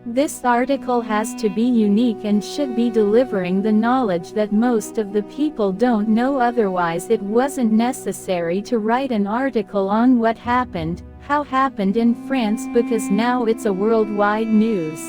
This article has to be unique and should be delivering the knowledge that most of the people don't know, otherwise it wasn't necessary to write an article on what happened, how happened in France, because now it's a worldwide news.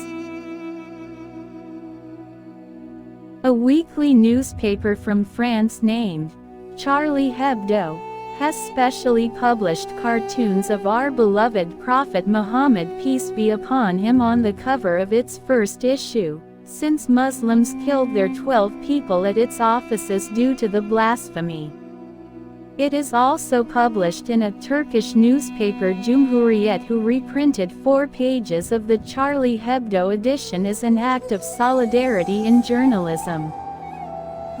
A weekly newspaper from France named Charlie Hebdo has specially published cartoons of our beloved Prophet Muhammad, peace be upon him, on the cover of its first issue, since Muslims killed their 12 people at its offices due to the blasphemy. It is also published in a Turkish newspaper, Cumhuriyet, who reprinted 4 pages of the Charlie Hebdo edition as an act of solidarity in journalism.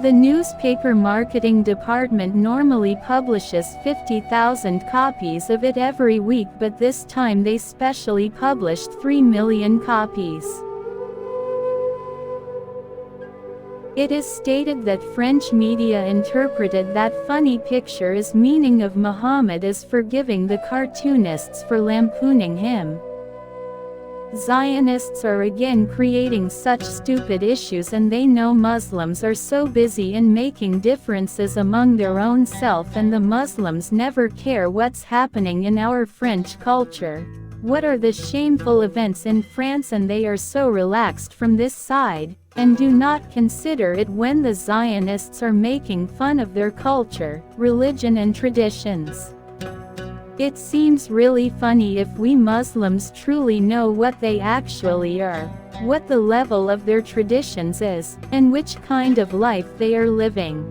The newspaper marketing department normally publishes 50,000 copies of it every week, but this time they specially published 3 million copies. It is stated that French media interpreted that funny picture as meaning of Muhammad as forgiving the cartoonists for lampooning him. Zionists are again creating such stupid issues, and they know Muslims are so busy in making differences among their own self, and the Muslims never care what's happening in our French culture. What are the shameful events in France, and they are so relaxed from this side, and do not consider it when the Zionists are making fun of their culture, religion and traditions. It seems really funny if we Muslims truly know what they actually are, what the level of their traditions is, and which kind of life they are living.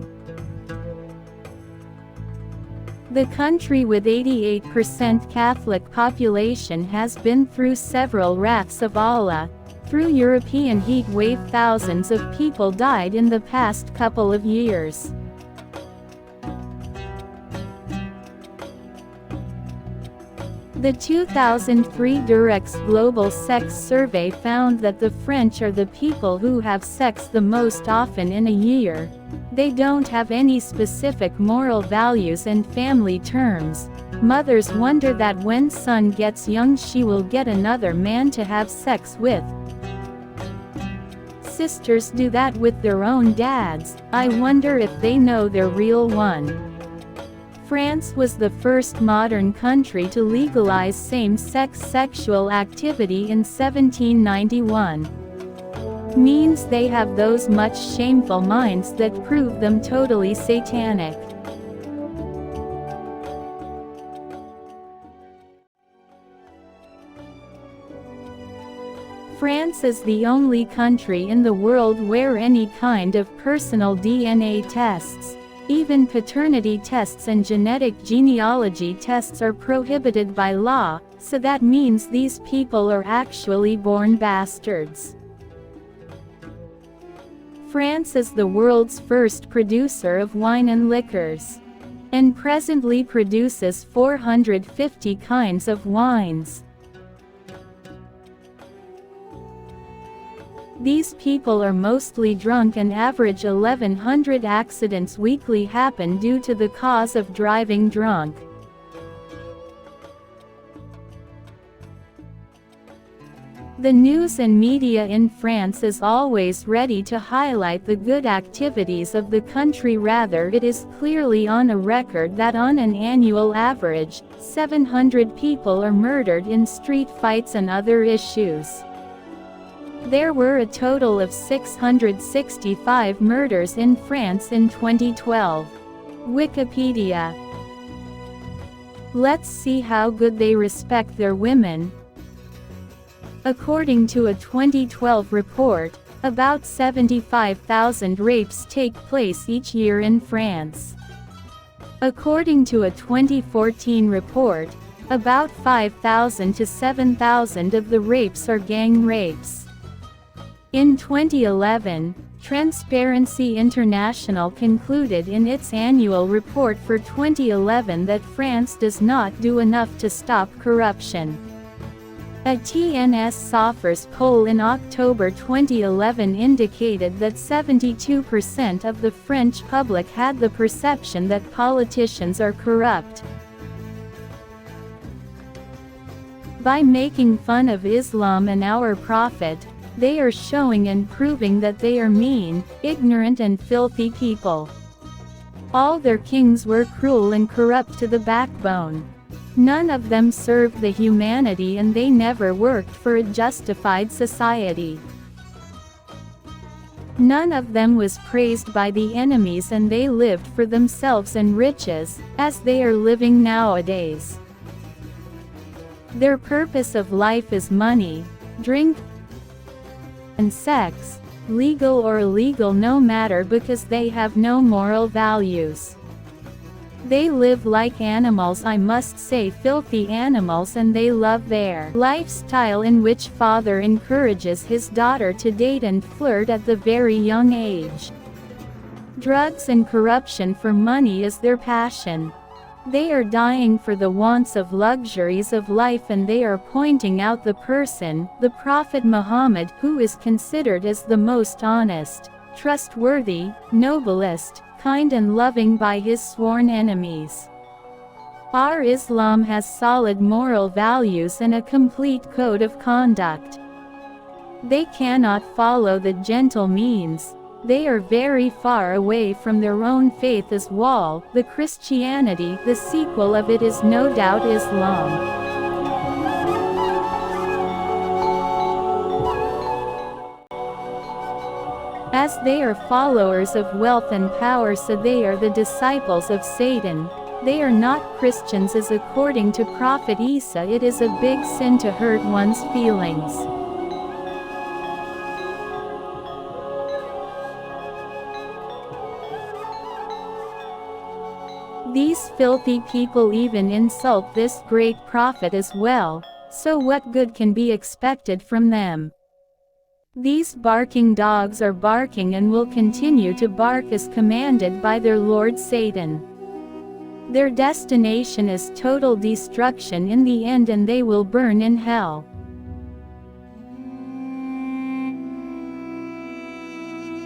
The country with 88% Catholic population has been through several wraths of Allah. Through European heat wave, thousands of people died in the past couple of years. The 2003 Durex Global Sex Survey found that the French are the people who have sex the most often in a year. They don't have any specific moral values and family terms. Mothers wonder that when son gets young she will get another man to have sex with. Sisters do that with their own dads. I wonder if they know their real one. France was the first modern country to legalize same-sex sexual activity in 1791. Means they have those much shameful minds that prove them totally satanic. France is the only country in the world where any kind of personal DNA tests, even paternity tests and genetic genealogy tests, are prohibited by law, so that means these people are actually born bastards. France is the world's first producer of wine and liquors, and presently produces 450 kinds of wines. These people are mostly drunk, and average 1,100 accidents weekly happen due to the cause of driving drunk. The news and media in France is always ready to highlight the good activities of the country. Rather, it is clearly on a record that on an annual average, 700 people are murdered in street fights and other issues. There were a total of 665 murders in France in 2012. Wikipedia. Let's see how good they respect their women. According to a 2012 report, about 75,000 rapes take place each year in France. According to a 2014 report, about 5,000 to 7,000 of the rapes are gang rapes. In 2011, Transparency International concluded in its annual report for 2011 that France does not do enough to stop corruption. A TNS Sophers poll in October 2011 indicated that 72% of the French public had the perception that politicians are corrupt. By making fun of Islam and our Prophet, they are showing and proving that they are mean, ignorant and filthy people. All their kings were cruel and corrupt to the backbone. None of them served the humanity and they never worked for a justified society. None of them was praised by the enemies and they lived for themselves and riches, as they are living nowadays. Their purpose of life is money, drink, and sex, legal or illegal no matter, because they have no moral values. They live like animals, I must say filthy animals, and they love their lifestyle in which father encourages his daughter to date and flirt at the very young age. Drugs and corruption for money is their passion. They are dying for the wants of luxuries of life, and they are pointing out the person, the Prophet Muhammad, who is considered as the most honest, trustworthy, noblest, kind and loving by his sworn enemies. Our Islam has solid moral values and a complete code of conduct. They cannot follow the gentle means. They are very far away from their own faith as well. The Christianity, the sequel of it is no doubt Islam. As they are followers of wealth and power, so they are the disciples of Satan. They are not Christians, as according to Prophet Isa it is a big sin to hurt one's feelings. These filthy people even insult this great prophet as well, so what good can be expected from them? These barking dogs are barking and will continue to bark as commanded by their Lord Satan. Their destination is total destruction in the end, and they will burn in hell.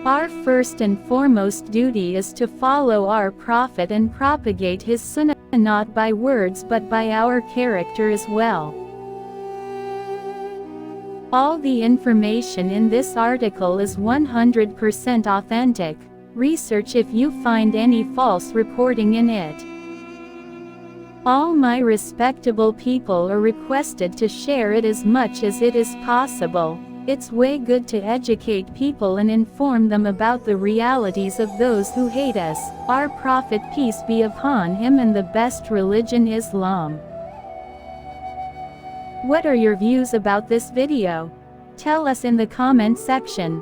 Our first and foremost duty is to follow our Prophet and propagate his sunnah, not by words but by our character as well. All the information in this article is 100% authentic. Research if you find any false reporting in it. All my respectable people are requested to share it as much as it is possible. It's way good to educate people and inform them about the realities of those who hate us, our Prophet peace be upon him, and the best religion Islam. What are your views about this video? Tell us in the comment section.